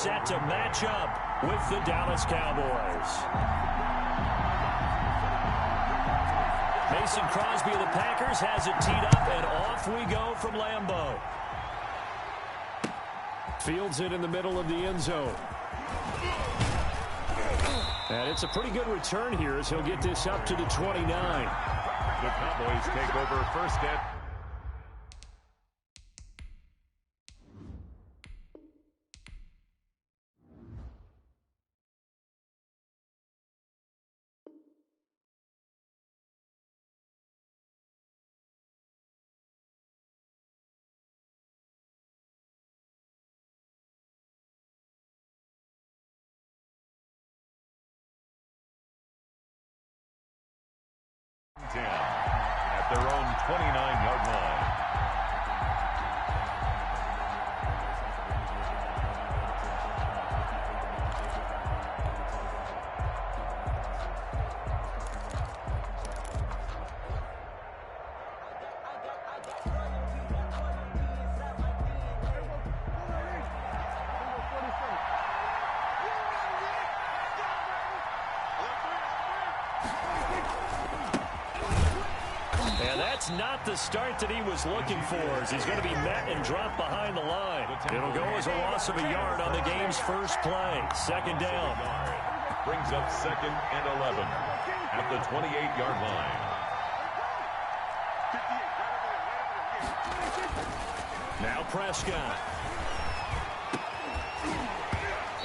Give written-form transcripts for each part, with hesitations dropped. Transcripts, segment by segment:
set to match up with the Dallas Cowboys. Mason Crosby of the Packers has it teed up, and off we go from Lambeau. Fields it in the middle of the end zone. And it's a pretty good return here as he'll get this up to the 29. The Cowboys take over first and at their own 29-yard line. Not the start that he was looking for, as he's going to be met and dropped behind the line. It'll go as a loss of a yard on the game's first play. Second down. Brings up 2nd and 11 at the 28-yard line. Now Prescott.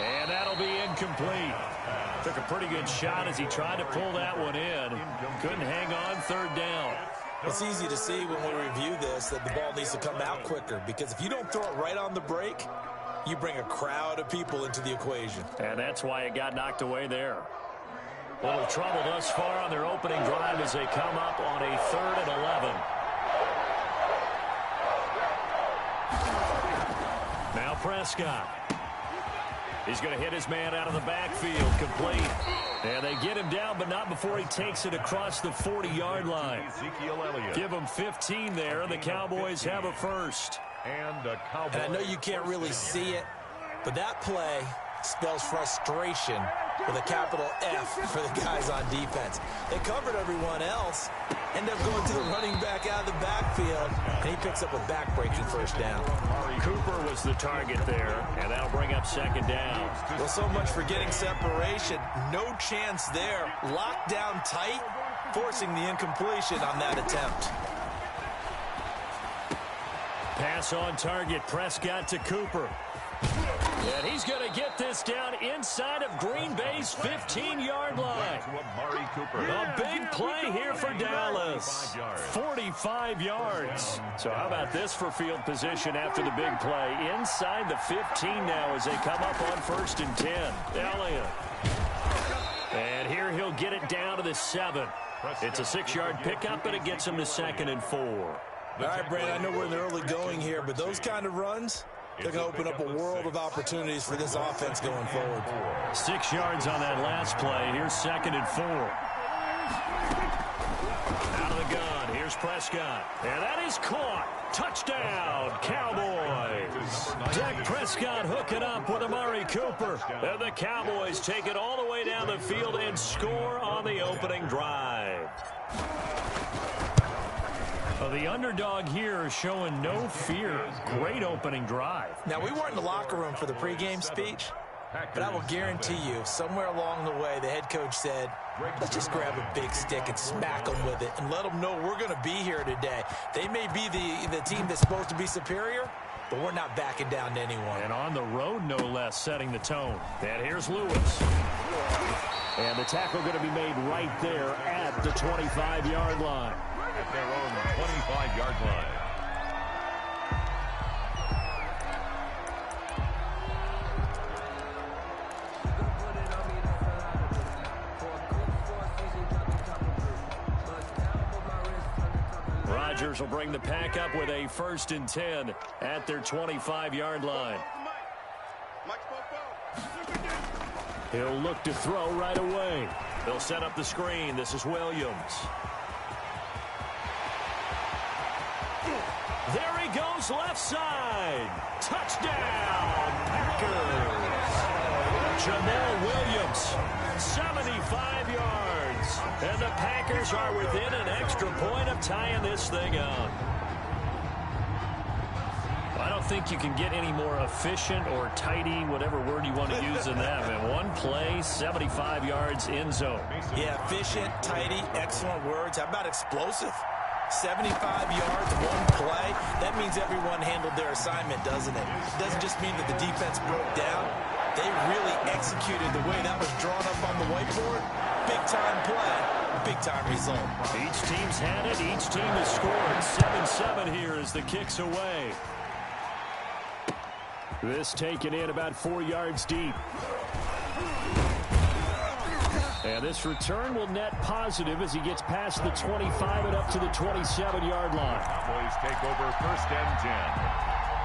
And that'll be incomplete. Took a pretty good shot as he tried to pull that one in. Couldn't hang on. Third down. It's easy to see when we review this that the ball needs to come out quicker, because if you don't throw it right on the break, you bring a crowd of people into the equation. And that's why it got knocked away there. A little trouble thus far on their opening drive as they come up on a 3rd and 11. Now Prescott. He's going to hit his man out of the backfield, complete. And they get him down, but not before he takes it across the 40-yard line. Give him 15 there, and the Cowboys have a first. And I know you can't really see it, but that play spells frustration with a capital F for the guys on defense. They covered everyone else, end up going to the running back out of the backfield, and he picks up a back-breaking first down. Cooper was the target there, and that'll bring up second down. Well, so much for getting separation. No chance there. Locked down tight, forcing the incompletion on that attempt. Pass on target, Prescott to Cooper. And he's going to get this down inside of Green Bay's 15-yard line. A big play here for Dallas. 45 yards. So how about this for field position after the big play? Inside the 15 now as they come up on 1st and 10. Elliott. And here he'll get it down to the 7. It's a 6-yard pickup, and it gets him to 2nd and 4. All right, Brad, I know we're in the early going here, but those kind of runs, they're going to open up a world of opportunities for this offense going forward. 6 yards on that last play. Here's 2nd and 4. Out of the gun. Here's Prescott. And that is caught. Touchdown, Cowboys. Dak Prescott hooking up with Amari Cooper. And the Cowboys take it all the way down the field and score on the opening drive. The underdog here is showing no fear. Great opening drive. Now, we weren't in the locker room for the pregame speech, but I will guarantee you, somewhere along the way, the head coach said, let's just grab a big stick and smack them with it and let them know we're going to be here today. They may be the team that's supposed to be superior, but we're not backing down to anyone. And on the road, no less, setting the tone. And here's Lewis. And the tackle going to be made right there at the 25-yard line. At their own 25-yard line. Rodgers will bring the pack up with a 1st and 10 at their 25-yard line. He'll look to throw right away. They'll set up the screen. This is Williams. There he goes, left side. Touchdown, Packers. Jamal Williams, 75 yards. And the Packers are within an extra point of tying this thing up. I don't think you can get any more efficient or tidy, whatever word you want to use in that. Man, one play, 75 yards in zone. Yeah, efficient, tidy, excellent words. How about explosive? 75 yards, one play. That means everyone handled their assignment, doesn't it? It doesn't just mean that the defense broke down. They really executed the way that was drawn up on the whiteboard. Big-time play, big-time result. Each team's had it. Each team has scored. 7-7 here as the kick's away. This taken in about 4 yards deep. And this return will net positive as he gets past the 25 and up to the 27-yard line. Cowboys take over 1st and 10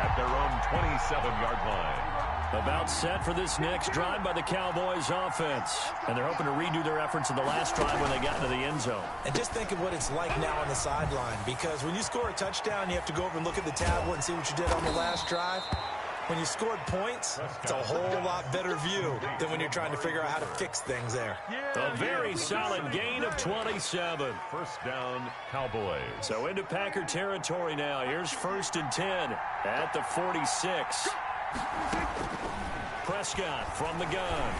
at their own 27-yard line. About set for this next drive by the Cowboys offense. And they're hoping to redo their efforts in the last drive when they got into the end zone. And just think of what it's like now on the sideline, because when you score a touchdown, you have to go over and look at the tablet and see what you did on the last drive. When you scored points, it's a whole lot better view than when you're trying to figure out how to fix things there. A very solid gain of 27. 1st down, Cowboys. So into Packer territory now. Here's 1st and 10 at the 46. Prescott from the gun.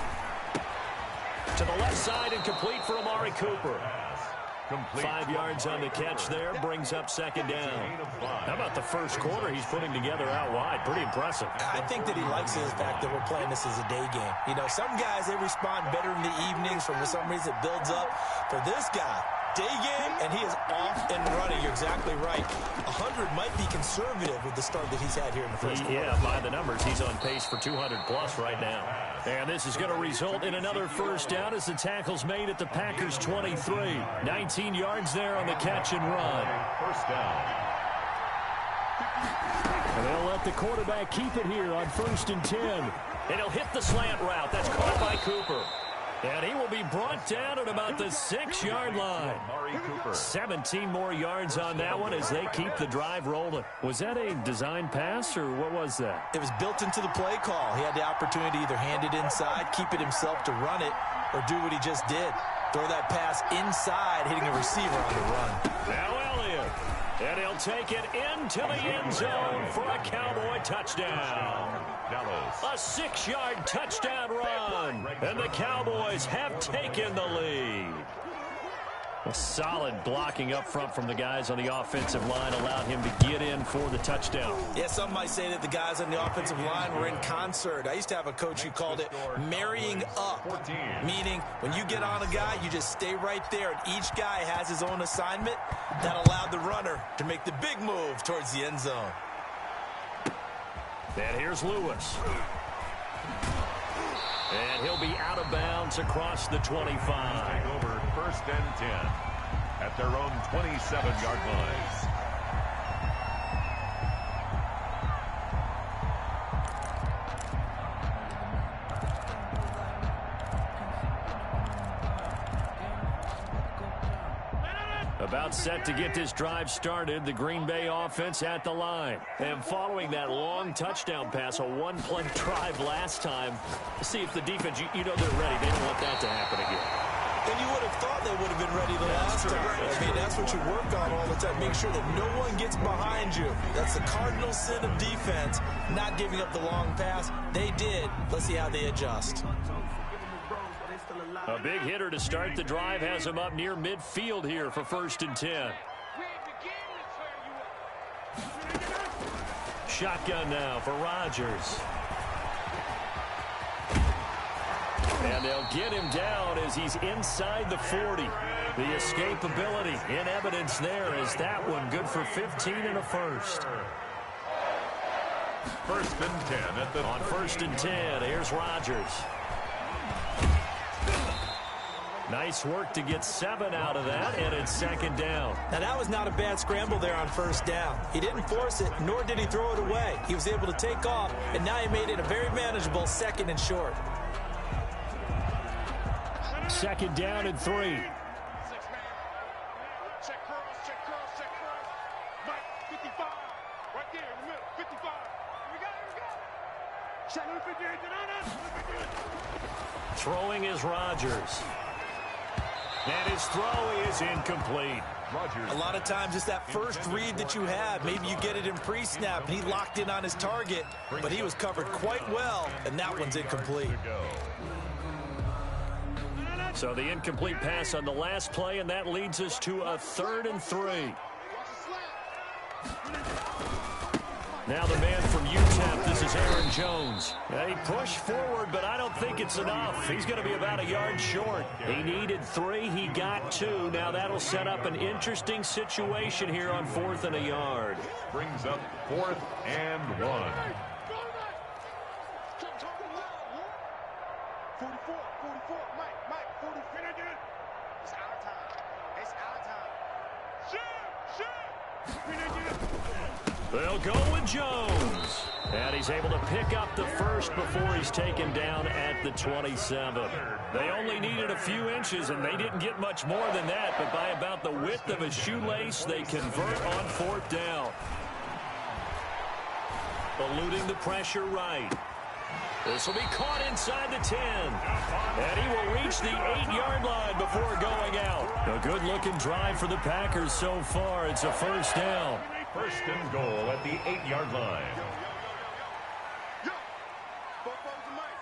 To the left side and complete for Amari Cooper. 5 yards on the catch there, brings up 2nd down. How about the first quarter he's putting together out wide? Pretty impressive. I think that he likes the fact that we're playing this as a day game. You know, some guys, they respond better in the evenings. For some reason, it builds up. For this guy, day game, and he is off and running. You're exactly right. 100 might be conservative with the start that he's had here in the first quarter. Yeah, by the numbers, he's on pace for 200-plus right now. And this is going to result in another 1st down as the tackle's made at the Packers' 23. 19 yards there on the catch and run. 1st down. And they'll let the quarterback keep it here on 1st and 10. And he'll hit the slant route. That's caught by Cooper. And he will be brought down at about the 6-yard line. 17 more yards on that one as they keep the drive rolling. Was that a design pass, or what was that? It was built into the play call. He had the opportunity to either hand it inside, keep it himself to run it, or do what he just did. Throw that pass inside, hitting a receiver on the run. Now Elliott. And he'll take it into the end zone for a Cowboy touchdown. A 6-yard touchdown run. And the Cowboys have taken the lead. A solid blocking up front from the guys on the offensive line allowed him to get in for the touchdown. Yeah, some might say that the guys on the offensive line were in concert. I used to have a coach who called it marrying up, meaning when you get on a guy, you just stay right there, and each guy has his own assignment. That allowed the runner to make the big move towards the end zone. And here's Lewis. And he'll be out of bounds across the 25. Over 1st and 10 at their own 27-yard line. About set to get this drive started, the Green Bay offense at the line. And following that long touchdown pass, a one-play drive last time, see if the defense, you know they're ready. They don't want that to happen again. And you would have thought they would have been ready the last time. I mean, that's what you work on all the time. Make sure that no one gets behind you. That's the cardinal sin of defense, not giving up the long pass. They did. Let's see how they adjust. A big hitter to start the drive has him up near midfield here for 1st and 10. Shotgun now for Rodgers. And they'll get him down as he's inside the 40. The escapability in evidence there as that one good for 15 and a first. 1st and 10 at the on 1st and 10. Here's Rodgers. Nice work to get 7 out of that, and it's 2nd down. Now, that was not a bad scramble there on 1st down. He didn't force it, nor did he throw it away. He was able to take off, and now he made it a very manageable 2nd and short. 2nd down and 3. Check curls, check curls, check curls. Mike, 55. Right there in the middle, 55. Here we go, here we go. Check number 58. Throwing is Rodgers. And his throw is incomplete. A lot of times it's that first read that you have. Maybe you get it in pre-snap, and he locked in on his target, but he was covered quite well, and that one's incomplete. So the incomplete pass on the last play, and that leads us to a 3rd and 3. Now the man from UTEP, this is Aaron Jones. He pushed forward, but I don't think it's enough. He's going to be about a yard short. He needed 3. He got 2. Now that'll set up an interesting situation here on 4th and a yard. Brings up 4th and 1. 44, 44, Mike, 44. It's our time. It's our time. Shoot! They'll go with Jones. And he's able to pick up the first before he's taken down at the 27. They only needed a few inches, and they didn't get much more than that. But by about the width of a shoelace, they convert on 4th down. Eluding the pressure right. This will be caught inside the 10. And he will reach the 8-yard line before going out. A good-looking drive for the Packers so far. It's a 1st down. 1st and goal at the 8-yard line. Yo, Fofo to Mike.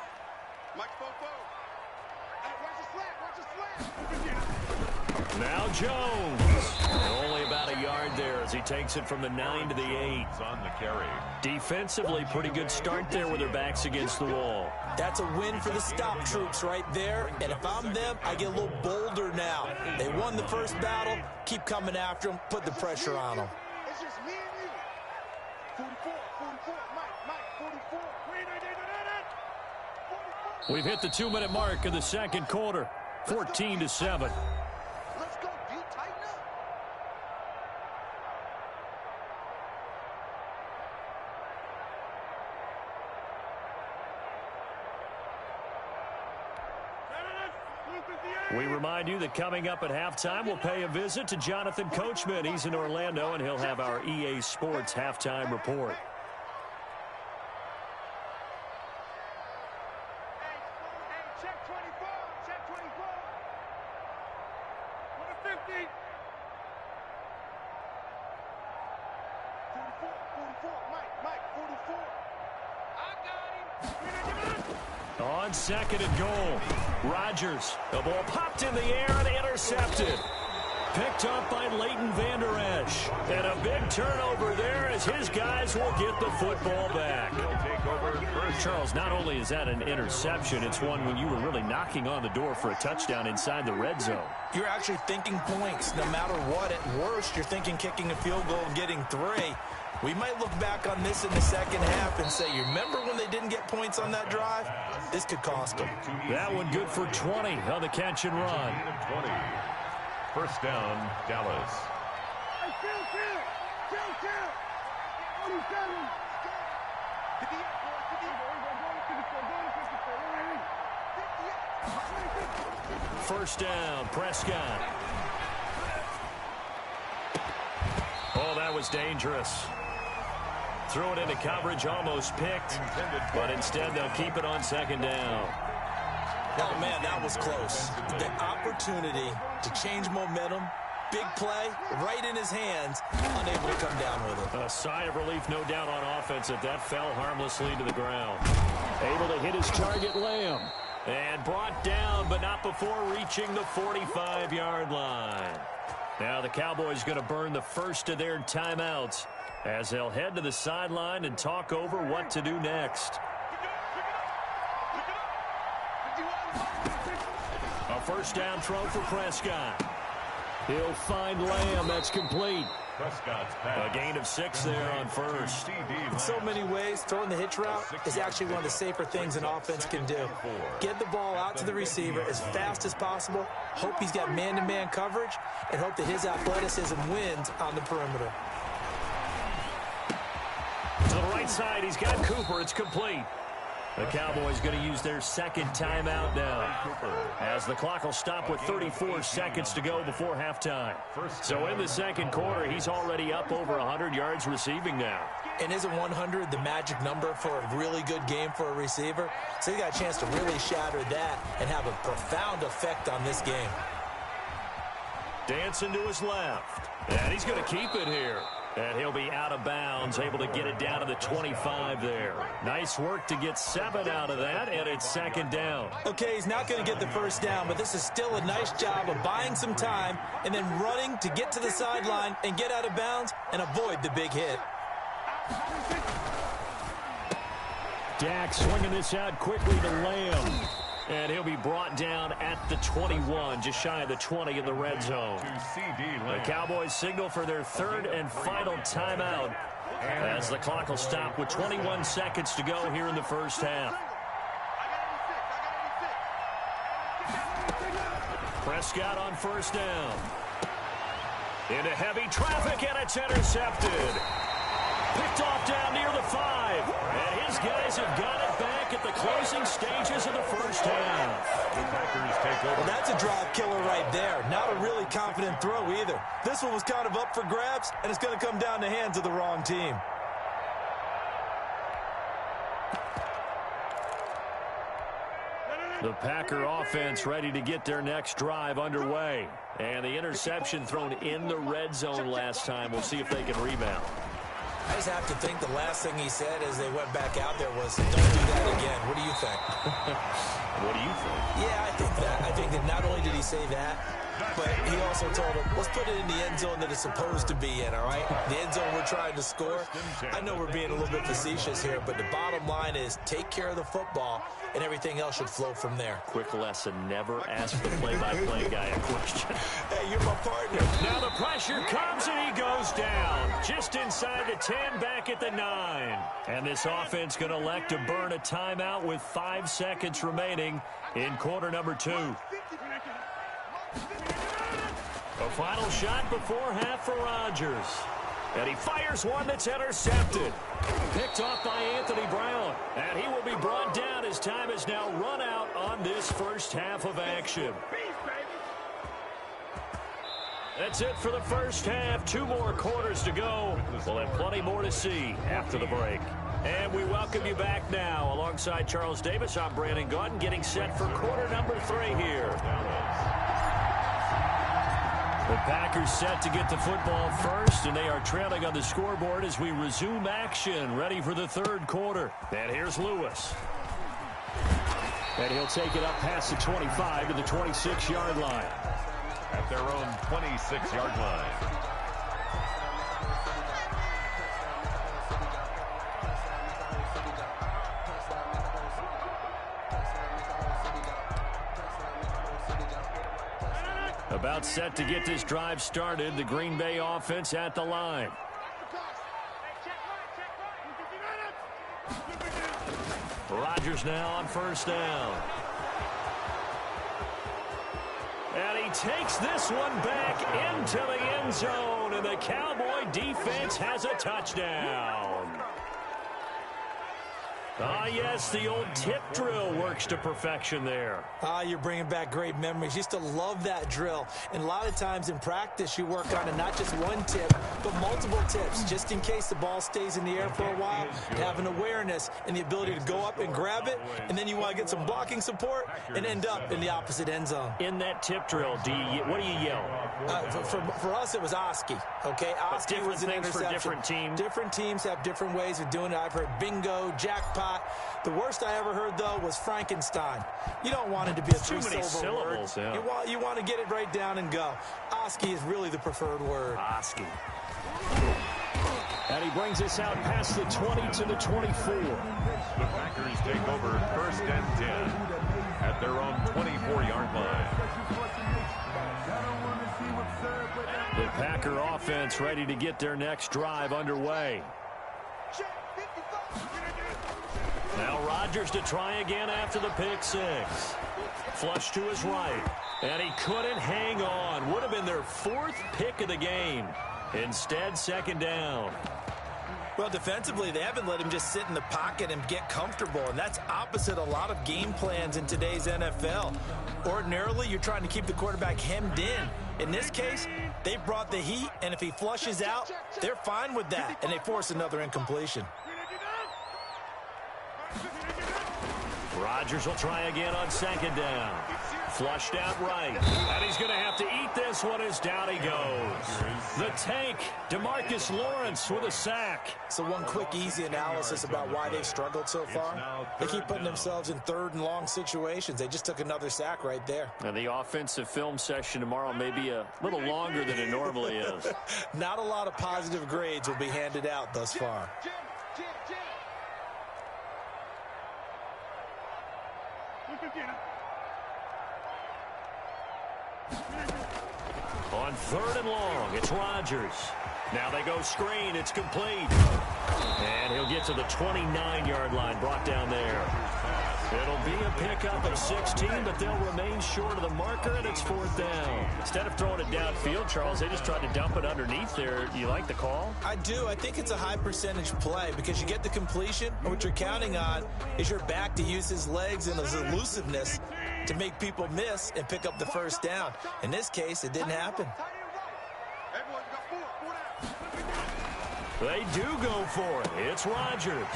Mike Fofo. Hey, watch the slap. Now Jones. And only about a yard there as he takes it from the 9 to the 8. On the carry. Defensively, pretty good start there with their backs against the wall. That's a win for the stop troops right there, and if I'm them, I get a little bolder now. They won the first battle. Keep coming after them. Put the pressure on them. It's just me and you. 44, Mike, 44. We've hit the 2-minute mark of the second quarter. 14-7. Let's go, D. Tighten up. We remind you that coming up at halftime, we'll pay a visit to Jonathan Coachman. He's in Orlando, and he'll have our EA Sports halftime report. Hey, check 24. Check 24. What a 50. 44, Mike, 44. I got him. On 2nd and goal, Rodgers. The ball popped in the air and intercepted. Picked up by Leighton Vander Esch. And a big turnover there as his guys will get the football back. Charles, not only is that an interception, it's one when you were really knocking on the door for a touchdown inside the red zone. You're actually thinking points. No matter what, at worst, you're thinking kicking a field goal and getting 3. We might look back on this in the second half and say, you remember when they didn't get points on that drive? This could cost them. That one good for 20 on the catch and run. 20. 1st down, Dallas. Hey, chill. 47. 1st down, Prescott. Oh, that was dangerous. Threw it into coverage, almost picked, but instead they'll keep it on 2nd down. Oh, man, that was close. The opportunity to change momentum, big play, right in his hands, unable to come down with it. A sigh of relief, no doubt, on offense if that fell harmlessly to the ground. Able to hit his target, Lamb. And brought down, but not before reaching the 45-yard line. Now the Cowboys going to burn the first of their timeouts as they'll head to the sideline and talk over what to do next. A 1st down throw for Prescott. He'll find Lamb. That's complete. Prescott's pass. A gain of 6 there on 1st. In so many ways, throwing the hitch route is actually one of the safer things an offense can do. Get the ball out to the receiver as fast as possible, hope he's got man-to-man coverage, and hope that his athleticism wins on the perimeter. To the right side, he's got Cooper. It's complete. The Cowboys going to use their 2nd timeout now, as the clock will stop with 34 seconds to go before halftime. So in the 2nd quarter, he's already up over 100 yards receiving now. And isn't 100 the magic number for a really good game for a receiver? So he got a chance to really shatter that and have a profound effect on this game. Dancing to his left. And he's going to keep it here. And he'll be out of bounds, able to get it down to the 25 there. Nice work to get 7 out of that, and it's second down. Okay, he's not going to get the first down, but this is still a nice job of buying some time and then running to get to the sideline and get out of bounds and avoid the big hit. Dak swinging this out quickly to Lamb. And he'll be brought down at the 21, just shy of the 20 in the red zone. The Cowboys signal for their third and final timeout as the clock will stop with 21 seconds to go here in the first half. Prescott on first down. Into heavy traffic, and it's intercepted. Picked off down near the 5. And his guys have got it back at the closing stages of the first half. The Packers take over. Well, that's a drive killer right there. Not a really confident throw either. This one was kind of up for grabs, and it's going to come down the hands of the wrong team. The Packer offense ready to get their next drive underway. And the interception thrown in the red zone last time. We'll see if they can rebound. I just have to think the last thing he said as they went back out there was, don't do that again. What do you think? What do you think? Yeah, I think that. I think that not only did he say that, but he also told him, let's put it in the end zone that it's supposed to be in, all right? The end zone we're trying to score. I know we're being a little bit facetious here, but the bottom line is take care of the football, and everything else should flow from there. Quick lesson, never ask the play-by-play guy a question. Hey, you're my partner. Now the pressure comes, and he goes down. Just inside the 10, back at the 9. And this offense going to elect to burn a timeout with 5 seconds remaining in quarter number 2. A final shot before half for Rodgers. And he fires one that's intercepted. Picked off by Anthony Brown. And he will be brought down as time is now run out on this first half of action. That's it for the first half. 2 more quarters to go. We'll have plenty more to see after the break. And we welcome you back now. Alongside Charles Davis, I'm Brandon Gaudin, getting set for quarter number 3 here. The Packers set to get the football first, and they are trailing on the scoreboard as we resume action, ready for the third quarter. And here's Lewis. And he'll take it up past the 25 to the 26-yard line. At their own 26-yard line. About set to get this drive started. The Green Bay offense at the line. Rodgers now on first down. And he takes this one back into the end zone. And the Cowboy defense has a touchdown. Ah, yes, the old tip drill works to perfection there. Ah, you're bringing back great memories. Used to love that drill. And a lot of times in practice, you work on it, not just one tip, but multiple tips, just in case the ball stays in the air for a while. Have an awareness and the ability to go up and grab it, and then you want to get some blocking support and end up in the opposite end zone. In that tip drill, what do you yell? For us, it was Oski. Okay, Oski was an interception. For different teams. Different teams have different ways of doing it. I've heard bingo, jackpot. The worst I ever heard, though, was Frankenstein. You don't want it to be a three-syllable word. Yeah. You want to get it right down and go. Oski is really the preferred word. Oski. And he brings us out past the 20 to the 24. The Packers take over first and 10 at their own 24-yard line. The Packer offense ready to get their next drive underway. Now Rodgers to try again after the pick 6. Flush to his right. And he couldn't hang on. Would have been their 4th pick of the game. Instead, second down. Well, defensively, they haven't let him just sit in the pocket and get comfortable, and that's opposite a lot of game plans in today's NFL. Ordinarily, you're trying to keep the quarterback hemmed in. In this case, they brought the heat, and if he flushes out, they're fine with that, and they force another incompletion. Rodgers will try again on second down. Flushed out right. And he's going to have to eat this one as down he goes. The tank, DeMarcus Lawrence with a sack. So one quick, easy analysis about why they've struggled so far. They keep putting themselves in third and long situations. They just took another sack right there. And the offensive film session tomorrow may be a little longer than it normally is. Not a lot of positive grades will be handed out thus far. On third and long, it's Rodgers. Now they go screen. It's complete. And he'll get to the 29-yard line, brought down there. It'll be a pickup of 16, but they'll remain short of the marker, and it's fourth down. Instead of throwing it downfield, Charles, they just tried to dump it underneath there. Do you like the call? I do. I think it's a high-percentage play because you get the completion, and what you're counting on is your back to use his legs and his elusiveness to make people miss and pick up the first down. In this case, it didn't happen. They do go for it. It's Rodgers.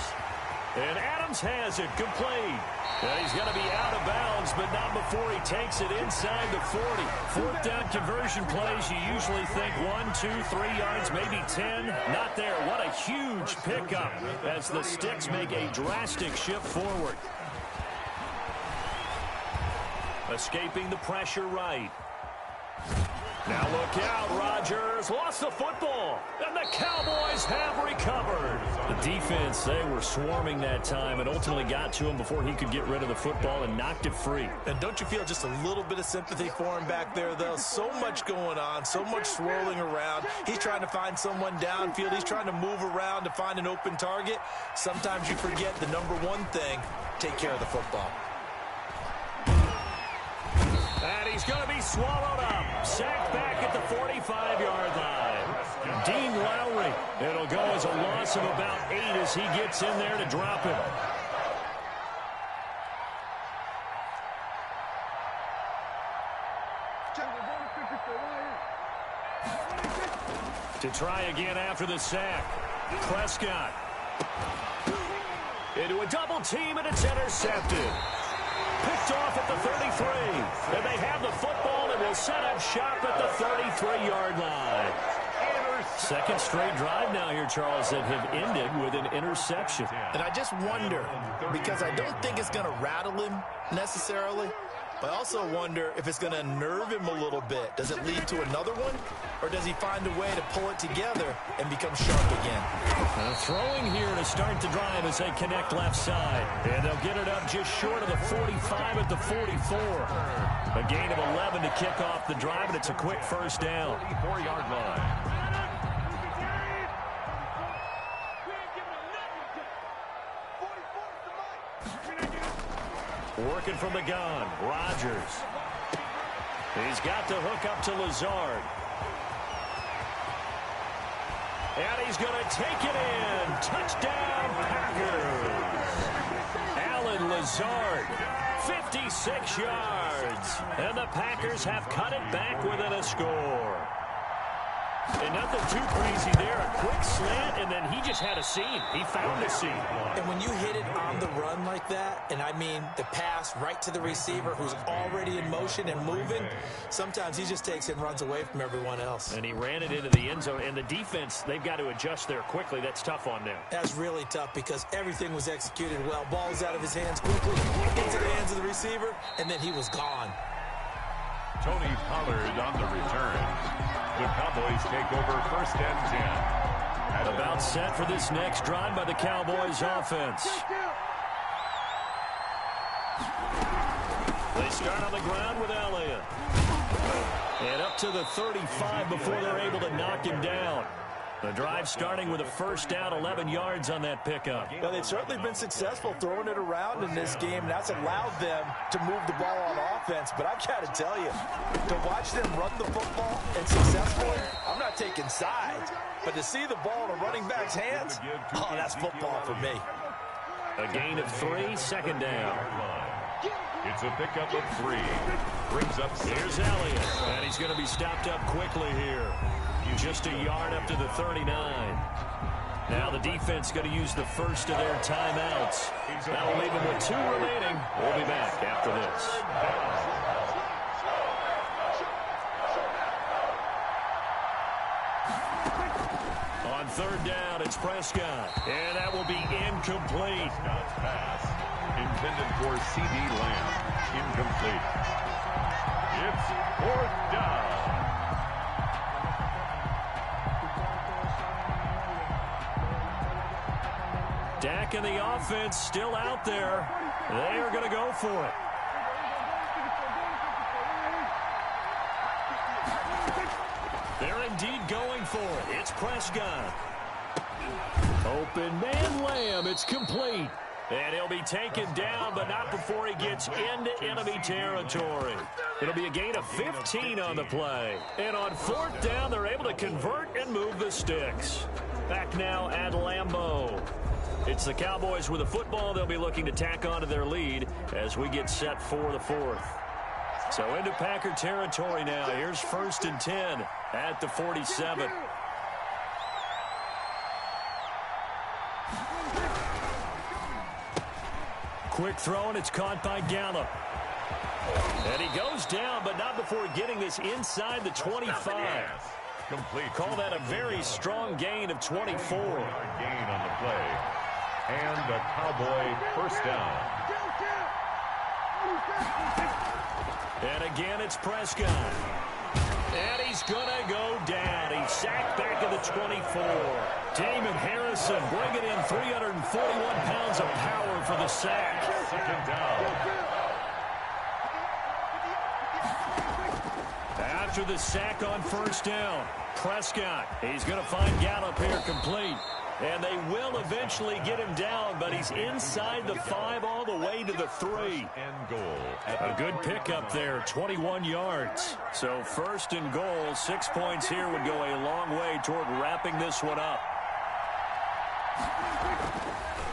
And Adams has it complete. And he's going to be out of bounds, but not before he takes it inside the 40. Fourth down conversion plays, you usually think 1, 2, 3 yards, maybe 10. Not there. What a huge pickup as the Sticks make a drastic shift forward. Escaping the pressure right. Now look out, Rodgers lost the football, and the Cowboys have recovered. The defense, they were swarming that time and ultimately got to him before he could get rid of the football and knocked it free. And don't you feel just a little bit of sympathy for him back there, though? So much going on, so much swirling around. He's trying to find someone downfield. He's trying to move around to find an open target. Sometimes you forget the number one thing, take care of the football. And he's going to be swallowed up. Sacked back at the 45-yard line. Dean Lowry. It'll go as a loss of about 8 as he gets in there to drop him. To try again after the sack. Prescott. Into a double team, and it's intercepted. Picked off at the 33. And they have the football and will set up shop at the 33-yard line. Second straight drive now here, Charles, that have ended with an interception. And I just wonder, because I don't think it's going to rattle him necessarily, but I also wonder if it's going to nerve him a little bit. Does it lead to another one? Or does he find a way to pull it together and become sharp again? Throwing here to start the drive as they connect left side. And they'll get it up just short of the 45 at the 44. A gain of 11 to kick off the drive, and it's a quick first down. 44-yard line. Working from the gun, Rodgers. He's got the hook up to Lazard. And he's going to take it in. Touchdown, Packers. Alan Lazard, 56 yards. And the Packers have cut it back within a score. And nothing too crazy there. A quick slant, and then he just had a seam. He found a seam. And when you hit it on the run like that, and I mean the pass right to the receiver who's already in motion and moving, sometimes he just takes it and runs away from everyone else. And he ran it into the end zone. And the defense, they've got to adjust there quickly. That's tough on them. That's really tough because everything was executed well. Ball's out of his hands quickly, into the hands of the receiver, and then he was gone. Tony Pollard on the return. The Cowboys take over first and 10. About set for this next drive by the Cowboys offense. They start on the ground with Elliott. And up to the 35 before they're able to knock him down. The drive starting with a first down, 11 yards on that pickup. Well, they've certainly been successful throwing it around in this game, and that's allowed them to move the ball on offense. But I've got to tell you, to watch them run the football and successfully, I'm not taking sides. But to see the ball in a running back's hands, oh, that's football for me. A gain of 3, second down. It's a pickup of 3. Brings up 6. Here's Elliott, and he's going to be stopped up quickly here. Just a yard up to the 39. Now the defense going to use the first of their timeouts. That'll leave them with 2 remaining. We'll be back after this. On third down, it's Prescott. And that will be incomplete. Scott's pass intended for C.D. Lamb. Incomplete. It's 4th down. Dak and the offense still out there. They are going to go for it. They're indeed going for it. It's Prescott. Open man Lamb. It's complete. And he'll be taken down, but not before he gets into enemy territory. It'll be a gain of 15 on the play. And on 4th down, they're able to convert and move the sticks. Back now at Lambeau. It's the Cowboys with the football. They'll be looking to tack onto their lead as we get set for the 4th. So into Packer territory now. Here's 1st and 10 at the 47. Quick throw, and it's caught by Gallup. And he goes down, but not before getting this inside the 25. Complete. Call that a very strong gain of 24. Gain on the play. And a Cowboy first down. And again, it's Prescott. And he's going to go down. He's sacked back at the 24. Damon Harrison bringing in 341 pounds of power for the sack. Second down. After the sack on first down, Prescott, he's going to find Gallup here complete. And they will eventually get him down, but he's inside the 5 all the way to the 3. And goal. A good pickup there, 21 yards. So 1st and goal, 6 points here would go a long way toward wrapping this one up.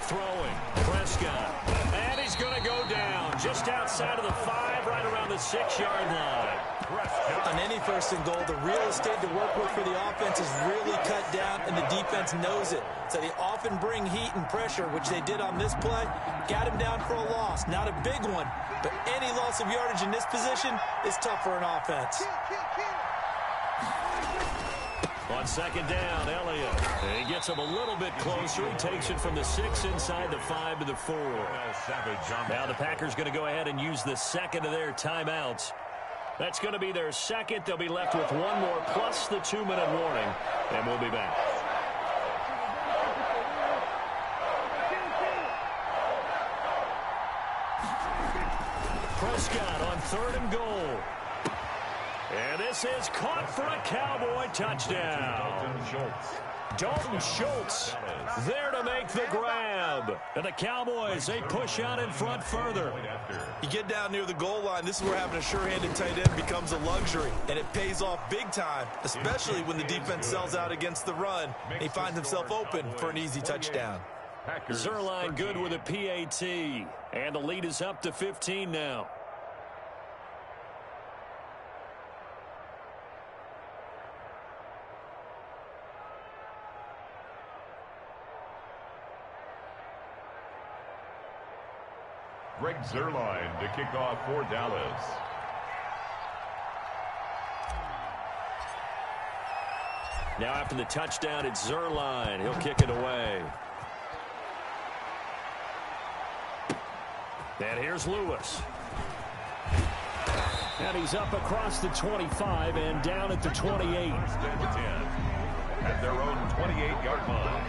Throwing, Prescott. And he's going to go down just outside of the 5, right around the 6-yard line. On any 1st and goal, the real estate to work with for the offense is really cut down, and the defense knows it. So they often bring heat and pressure, which they did on this play. Got him down for a loss. Not a big one, but any loss of yardage in this position is tough for an offense. On 2nd down, Elliott. He gets him a little bit closer. He takes it from the 6 inside the 5 to the 4. Now the Packers going to go ahead and use the 2nd of their timeouts. That's going to be their 2nd. They'll be left with 1 more plus the 2-minute warning, and we'll be back. Prescott on 3rd and goal. And this is caught for a Cowboy touchdown. Dalton Schultz there to make the grab. And the Cowboys, they push out in front further. You get down near the goal line, this is where having a sure-handed tight end becomes a luxury. And it pays off big time, especially when the defense sells out against the run. And he finds himself open for an easy touchdown. Zerline good with a PAT. And the lead is up to 15 now. Greg Zerline to kick off for Dallas. Now after the touchdown, it's Zerline. He'll kick it away. And here's Lewis. And he's up across the 25 and down at the 28. 10 at their own 28-yard line.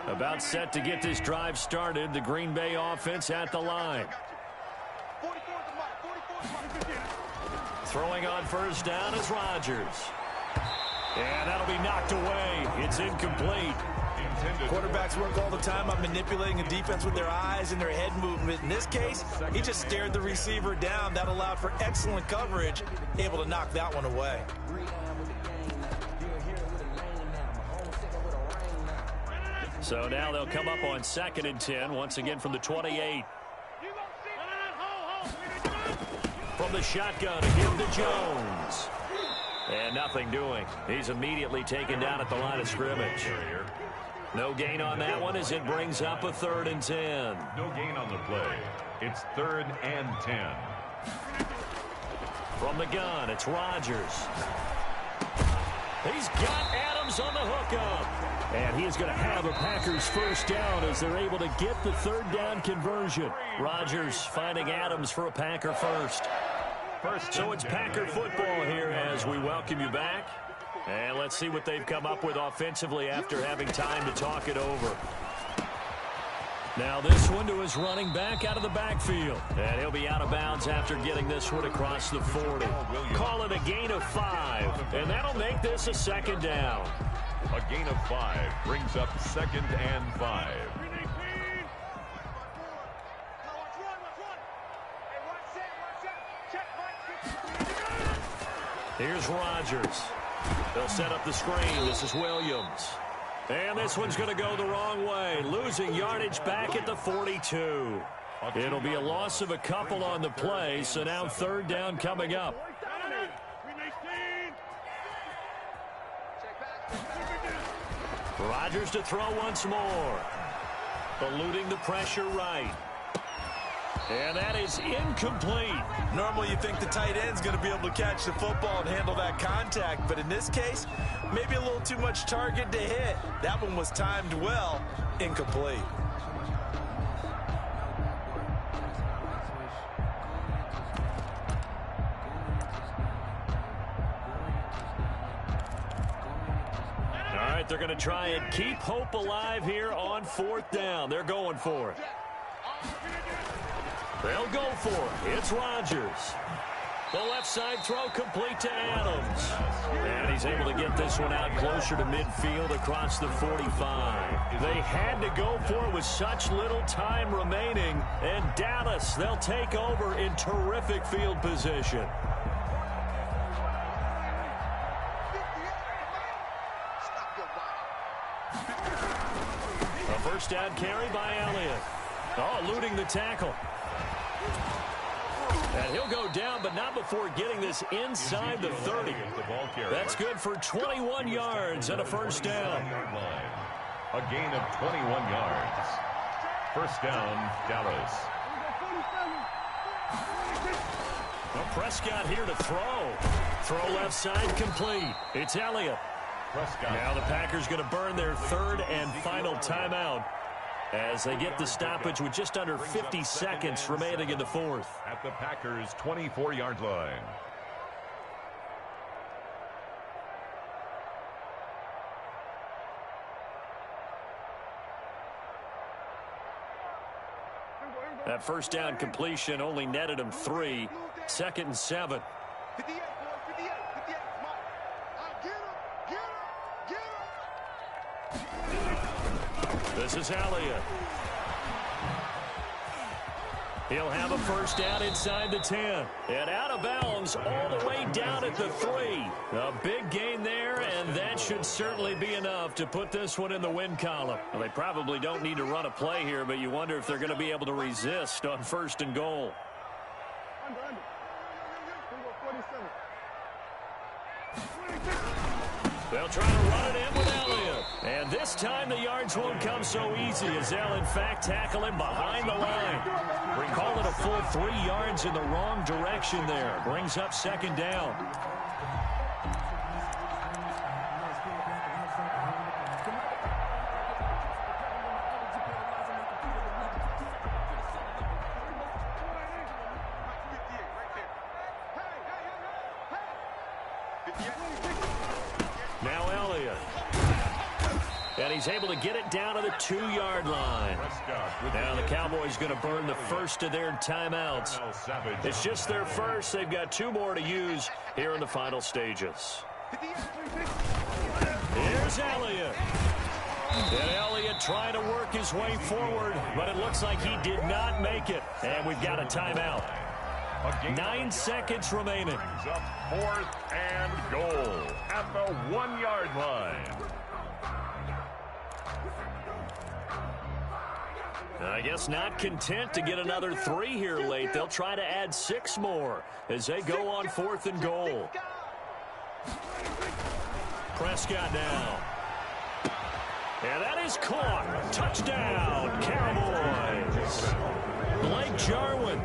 About set to get this drive started. The Green Bay offense at the line. Throwing on first down is Rodgers. And that'll be knocked away. It's incomplete. Quarterbacks work all the time on manipulating a defense with their eyes and their head movement. In this case, he just stared the receiver down. That allowed for excellent coverage, able to knock that one away. So now they'll come up on 2nd and 10, once again from the 28. From the shotgun, again to Jones. And nothing doing. He's immediately taken down at the line of scrimmage. No gain on that one as it brings up a 3rd and 10. No gain on the play. It's 3rd and 10. From the gun, it's Rodgers. He's got Adams on the hookup. And he is going to have a Packers first down as they're able to get the 3rd down conversion. Rodgers finding Adams for a Packer first. So it's Packer football here as we welcome you back. And let's see what they've come up with offensively after having time to talk it over. Now this one to his running back out of the backfield. And he'll be out of bounds after getting this one across the 40. Call it a gain of 5. And that'll make this a 2nd down. A gain of 5 brings up 2nd and 5. Here's Rodgers. They'll set up the screen. This is Williams. And this one's going to go the wrong way. Losing yardage back at the 42. It'll be a loss of a couple on the play, so now 3rd down coming up. Rodgers to throw once more. Eluding the pressure right. And that is incomplete. Normally you think the tight end's going to be able to catch the football and handle that contact, but in this case, maybe a little too much target to hit. That one was timed well, incomplete. All right, they're going to try and keep hope alive here on 4th down. They're going for it. They'll go for it. It's Rodgers. The left side throw complete to Adams. And he's able to get this one out closer to midfield across the 45. They had to go for it with such little time remaining. And Dallas, they'll take over in terrific field position. A first down carry by Elliott. Oh, eluding the tackle. And he'll go down, but not before getting this inside the 30. That's good for 21 yards and a first down. A gain of 21 yards. First down, Dallas. Well, Prescott here to throw. Throw left side complete. It's Elliott. Now the Packers going to burn their 3rd and final timeout as they get the stoppage with just under 50 seconds remaining in the 4th. At the Packers' 24-yard line. That first down completion only netted him 3. 2nd and 7. This is Elliott. He'll have a first down inside the 10. And out of bounds all the way down at the 3. A big gain there, and that should certainly be enough to put this one in the win column. Well, they probably don't need to run a play here, but you wonder if they're going to be able to resist on 1st and goal. They'll try to run it in with Elliott. And this time the yards won't come so easy as they'll, in fact, tackle him behind the line. Call it a full 3 yards in the wrong direction there. Brings up 2nd down. Now Elliott. And he's able to get it down to the 2-yard line. Now the Cowboys going to burn the first of their timeouts. It's just their first. They've got 2 more to use here in the final stages. Here's Elliott. And Elliott trying to work his way forward, but it looks like he did not make it. And we've got a timeout. 9 seconds remaining. 4th and goal at the 1-yard line. I guess not content to get another 3 here late. They'll try to add 6 more as they go on 4th and goal. Prescott now. And that is caught. Touchdown, Cowboys. Blake Jarwin